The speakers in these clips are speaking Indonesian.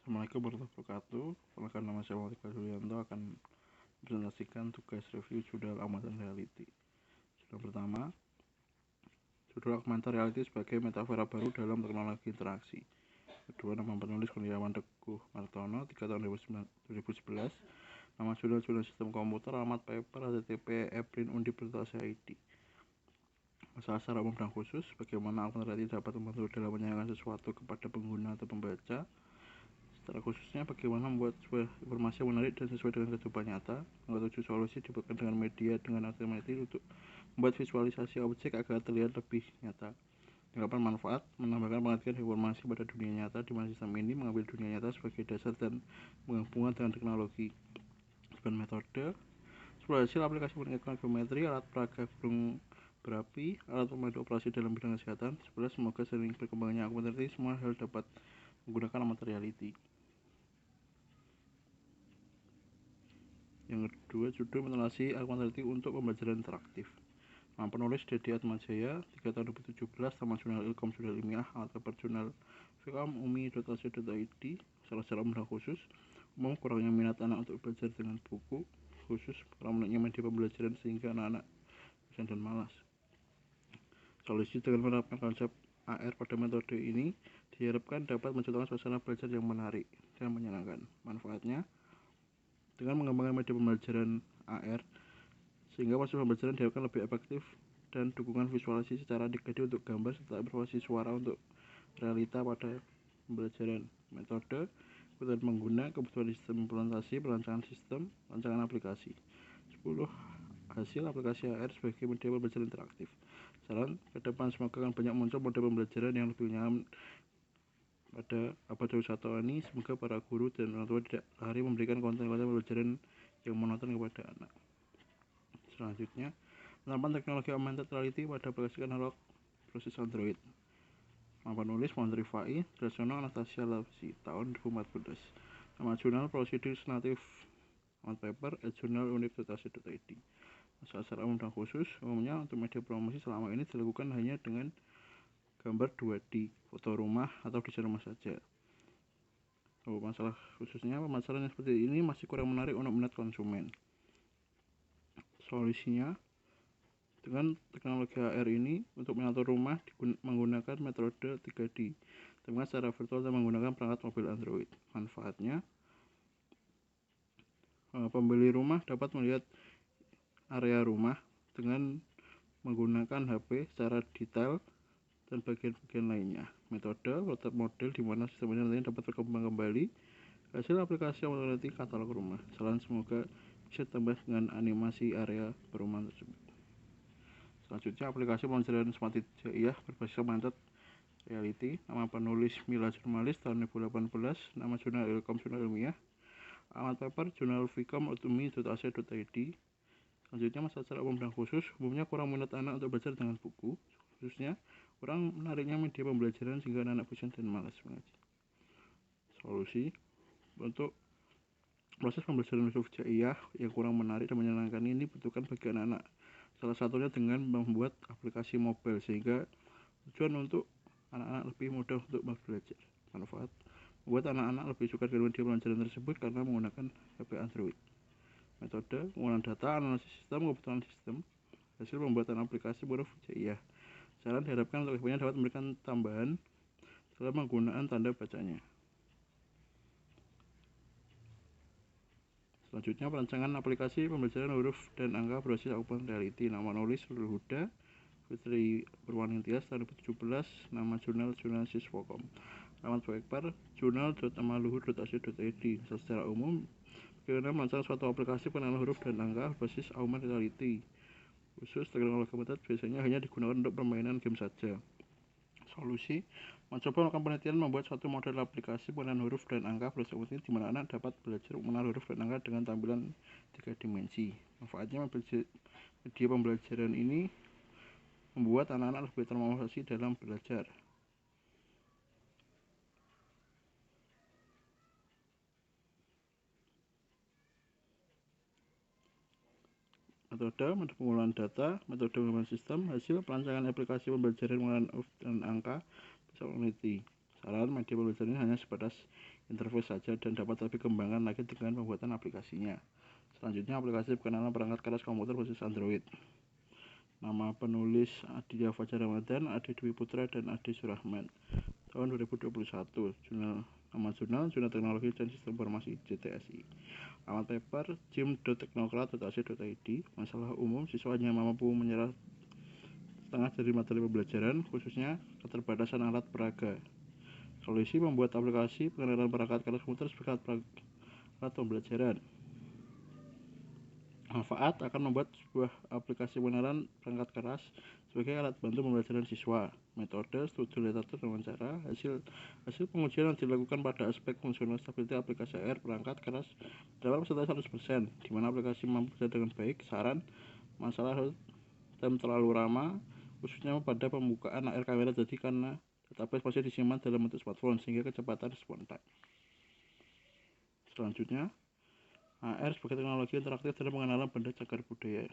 Assalamualaikum warahmatullahi wabarakatuh. Perkenalkan, nama saya Muhammad Iqbal Yulianto akan presentasikan tugas review judul Augmented Reality. Judul pertama, judul Augmented Reality sebagai metafora baru dalam teknologi interaksi. Kedua, nama penulis Kurniawan Teguh Martono, 3 tahun 2011. Nama jurnal sistem komputer, alamat paper http://eprin.undip.ac.id. Masalah secara umum dan khusus, bagaimana augmented reality dapat membantu dalam menyanyikan sesuatu kepada pengguna atau pembaca. Secara khususnya, bagaimana membuat sebuah informasi yang menarik dan sesuai dengan kehidupan nyata. Yang ketujuh, solusi dibuatkan dengan media dengan augmented untuk membuat visualisasi objek agar terlihat lebih nyata. Yang keempat, manfaat menambahkan pengertian informasi pada dunia nyata, di mana sistem ini mengambil dunia nyata sebagai dasar dan menghubungkan dengan teknologi. 9, metode 10, hasil aplikasi meningkatkan geometri, alat peraga burung berapi, alat pemandu operasi dalam bidang kesehatan. 11, semoga sering berkembangnya augmented reality, semua hal dapat menggunakan augmented reality. Yang kedua, judul menelasi augmented reality untuk pembelajaran interaktif. Nama penulis Dedi Atmajaya, 3 tahun 2017, Taman Jurnal Ilkom Jurnal Ilmiah, alat paper jurnal Vkom umi.ac.id. Secara umum dan khusus, umum kurangnya minat anak untuk belajar dengan buku, khusus kurang minatnya media pembelajaran sehingga anak-anak bosan dan malas. Solusi dengan menerapkan konsep AR pada metode ini diharapkan dapat menciptakan suasana belajar yang menarik dan menyenangkan. Manfaatnya, dengan mengembangkan media pembelajaran AR, sehingga proses pembelajaran diharapkan lebih efektif dan dukungan visualisasi secara 3D untuk gambar serta informasi suara untuk realita pada pembelajaran. Metode kebutuhan pengguna, kebutuhan sistem implementasi, perancangan sistem, rancangan aplikasi. 10, hasil aplikasi AR sebagai media pembelajaran interaktif. Saran ke depan, semoga akan banyak muncul model pembelajaran yang lebih nyaman pada abad 21 ini. Semoga para guru dan orang tua tidak lari memberikan konten-konten pembelajaran yang monoton kepada anak. Selanjutnya, penerapan teknologi augmented reality pada aplikasi analog berbasis Android. Nama penulis Muhammad Rifai, Rasional Anastasia Lafsi, tahun 2014. Nama jurnal Procedures Native, alamat paper @jurnal.undip.ac.id. Masalah secara umum dan khusus, umumnya untuk media promosi selama ini dilakukan hanya dengan gambar 2D, foto rumah atau desain rumah saja. Masalah khususnya, pemasaran yang seperti ini masih kurang menarik untuk minat konsumen. Solusinya, dengan teknologi AR ini untuk mengatur rumah menggunakan metode 3D dengan secara virtual dan menggunakan perangkat mobil Android. Manfaatnya, pembeli rumah dapat melihat area rumah dengan menggunakan HP secara detail dan bagian-bagian lainnya. Metode prototype model di mana sistem ini dapat berkembang kembali. Hasil aplikasi mengenai katalog rumah. Saran semoga bisa tambah dengan animasi area perumahan tersebut. Selanjutnya, aplikasi pembelajaran smart hijaiyah berbasis augmented reality. Nama penulis Mila Jurnalis, tahun 2018. Nama jurnal Ilkom Jurnal Ilmiah, alamat paper jurnal Vkom umi.ac.id. Selanjutnya, masalah secara umum dan khusus, umumnya kurang minat anak untuk belajar dengan buku, khususnya kurang menariknya media pembelajaran sehingga anak bosan dan malas mengaji. Solusi untuk proses pembelajaran hijaiyah yang kurang menarik dan menyenangkan ini dibutuhkan bagi anak-anak. Salah satunya dengan membuat aplikasi mobile sehingga tujuan untuk anak-anak lebih mudah untuk belajar. Manfaat, membuat anak-anak lebih suka dengan media pembelajaran tersebut karena menggunakan HP Android. Metode pengolahan data, analisis sistem, kebutuhan sistem, hasil pembuatan aplikasi huruf hijaiyah. Saran diharapkan untuk kebanyakan dapat memberikan tambahan dalam penggunaan tanda bacanya. Selanjutnya, perancangan aplikasi pembelajaran huruf dan angka berbasis augmented reality. Nama penulis Nurul Huda Fitri Purwanintias, tahun 2017. Nama jurnal Siswokom, alamat paper jurnal.amaluhur.ac.id. Secara umum, bagaimana merancang suatu aplikasi pengenalan huruf dan angka berbasis augmented reality. Khusus teknologi augmented biasanya hanya digunakan untuk permainan game saja. Solusi, mencoba melakukan penelitian membuat suatu model aplikasi pengenalan huruf dan angka berbasis augmented di mana anak dapat belajar mengenal huruf dan angka dengan tampilan 3 dimensi. Manfaatnya, media pembelajaran ini membuat anak-anak lebih termotivasi dalam belajar. Metode pengolahan data, metode pengolahan sistem, hasil perancangan aplikasi pembelajaran menggunakan huruf dan angka berbasis augmented reality. Saran media pembelajaran ini hanya sebatas interface saja dan dapat lebih kembangkan lagi dengan pembuatan aplikasinya. Selanjutnya, aplikasi pengenalan perangkat keras komputer khusus Android. Nama penulis Aditya Fajar Ramadan, Adi Dwi Putra, dan Adi Surahman. Tahun 2021. Nama jurnal Teknologi dan Sistem Informasi JTSI. Alamat paper jim.teknokrat.ac.id. Masalah umum, siswa hanya mampu menyerah setengah dari materi pembelajaran, khususnya keterbatasan alat peraga. Solusi, membuat aplikasi pengenalan perangkat keras komputer sebagai alat pembelajaran. Manfaat, akan membuat sebuah aplikasi pengenalan perangkat keras sebagai alat bantu pembelajaran siswa. Metode, studi literatur dengan cara hasil pengujian yang dilakukan pada aspek fungsional stabilitas aplikasi AR perangkat keras dalam persentase 100%, di mana aplikasi mampu bekerja dengan baik. Saran, masalah RAM terlalu lama, khususnya pada pembukaan AR kamera, jadi karena database masih disimpan dalam bentuk smartphone sehingga kecepatan respon time. Selanjutnya, AR sebagai teknologi interaktif dalam pengenalan benda cagar budaya.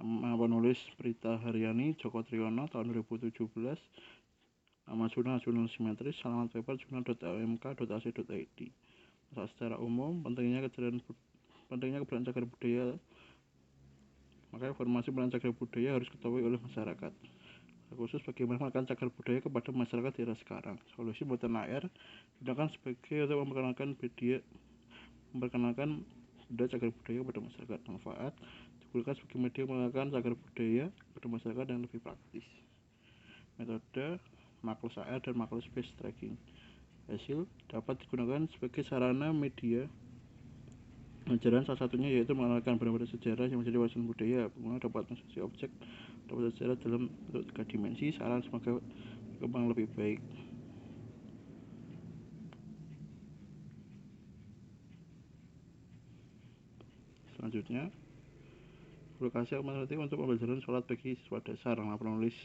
Nama penulis Prita Haryani Joko Triyono, tahun 2017. Nama jurnal simetris. Alamat paper jurnal.amk.ac.id. Masalah secara umum, pentingnya keberadaan cagar budaya. Maka informasi tentang cagar budaya harus diketahui oleh masyarakat. Khusus bagaimana mengenalkan cagar budaya kepada masyarakat di era sekarang. Solusi buatan AR digunakan sebagai untuk memperkenalkan benda cagar budaya kepada masyarakat. Manfaat, digunakan sebagai media mengenalkan cagar budaya kepada masyarakat yang lebih praktis. Metode, maklus AR dan maklus based tracking. Hasil, dapat digunakan sebagai sarana media pembelajaran, salah satunya yaitu mengenalkan benda-benda sejarah yang menjadi warisan budaya. Pengguna dapat mengaksesi objek sejarah dalam bentuk 3 dimensi. Saran, semoga berkembang lebih baik. Selanjutnya, aplikasi alternatif untuk pembelajaran sholat bagi siswa dasar. Nama penulis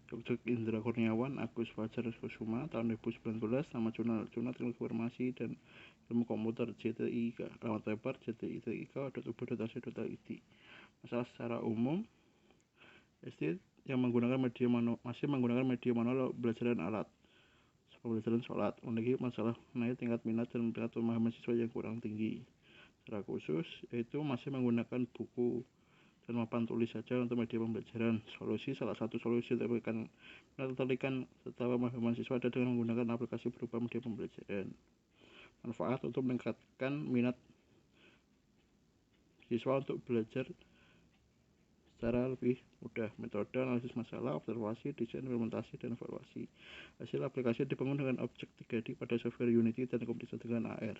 Dr. Indra Kurniawan, Agus Fajar Kusuma, tahun 2019. Nama jurnal Teknologi Informasi dan Ilmu Komputer JTIK. Alamat paper jtik.ub.ac.id. Masalah secara umum, SD yang masih menggunakan media manual pembelajaran sholat, memiliki masalah mengenai tingkat minat dan tingkat pemahaman siswa yang kurang tinggi. Secara khusus, yaitu masih menggunakan buku dan papan tulis saja untuk media pembelajaran. Solusi, salah satu solusi untuk memberikan ketertarikan serta pemahaman siswa ada dengan menggunakan aplikasi berupa media pembelajaran. Manfaat, untuk meningkatkan minat siswa untuk belajar secara lebih mudah. Metode, analisis masalah, observasi, desain, implementasi, dan evaluasi. Hasil, aplikasi dibangun dengan objek 3D pada software Unity dan kombinasi dengan AR.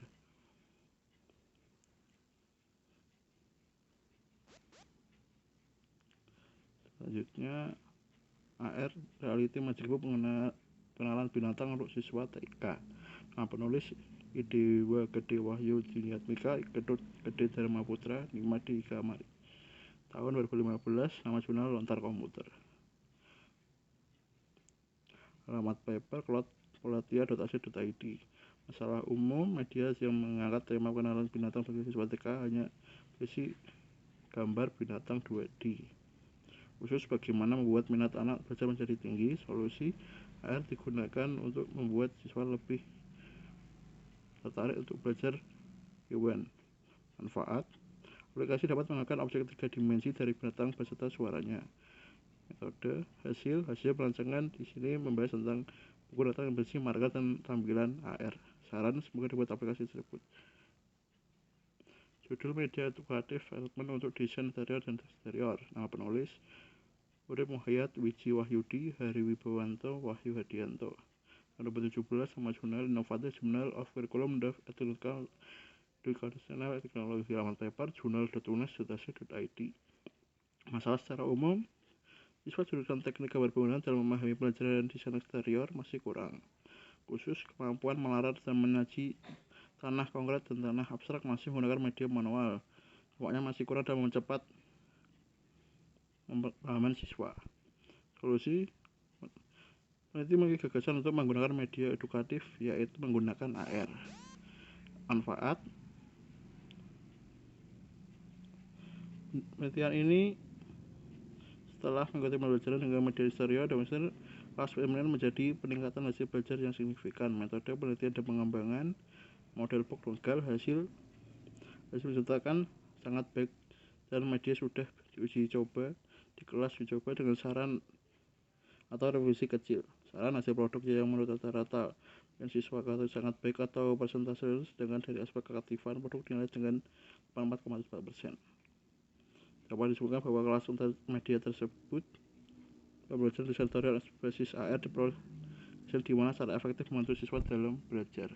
Selanjutnya, AR Reality Magic Book, pengenalan binatang untuk siswa TK. Nama penulis Idewa Gede Wahyu Diniatmika, Gede Dharma Putra, Nimadi Kamari. Tahun 2015. Nama jurnal Lontar Komputer. Alamat paper cloudpolatia.ac.id. Masalah umum, media yang mengangkat tema pengenalan binatang bagi siswa TK hanya berisi gambar binatang 2D. Khusus bagaimana membuat minat anak belajar menjadi tinggi. Solusi, AR digunakan untuk membuat siswa lebih tertarik untuk belajar hewan. Manfaat, aplikasi dapat mengenalkan objek 3 dimensi dari binatang beserta suaranya. Metode, hasil perancangan di sini membahas tentang menggunakan bersih, marker, dan tampilan AR. Saran, semoga dibuat aplikasi tersebut. Judul media edukatif, elemen untuk desain interior dan eksterior. Nama penulis Urip Muhayyad Wiji Wahyudi, Hari Wibawanto, Wahyu Hadianto. 2017. Nama jurnal Inovatif, Journal of Curriculum of Educational Technology. Alamat paper jurnal.unes.ac.id. Masalah secara umum, siswa jurusan teknik gambar bangunan dalam memahami pelajaran desain eksterior masih kurang. Khusus kemampuan melarat dan menyaji tanah konkret dan tanah abstrak masih menggunakan media manual. Tampaknya masih kurang dalam mempercepat pemahaman siswa. Solusi, peneliti memiliki gagasan untuk menggunakan media edukatif, yaitu menggunakan AR. Manfaat, penelitian ini setelah mengikuti pembelajaran dengan media eksterior dan Kelas PMN menjadi peningkatan hasil belajar yang signifikan. Metode penelitian dan pengembangan model Pogrongal hasil disertakan sangat baik dan media sudah diuji coba di kelas uji coba dengan saran atau revisi kecil. Saran hasil produk yang menurut rata-rata dan siswa sangat baik atau persentase, sedangkan dari aspek keaktifan produk dinilai dengan 84,4%. Dapat disebutkan bahwa kelas media tersebut pembelajaran tutorial berbasis AR diperoleh di mana secara efektif membantu siswa dalam belajar.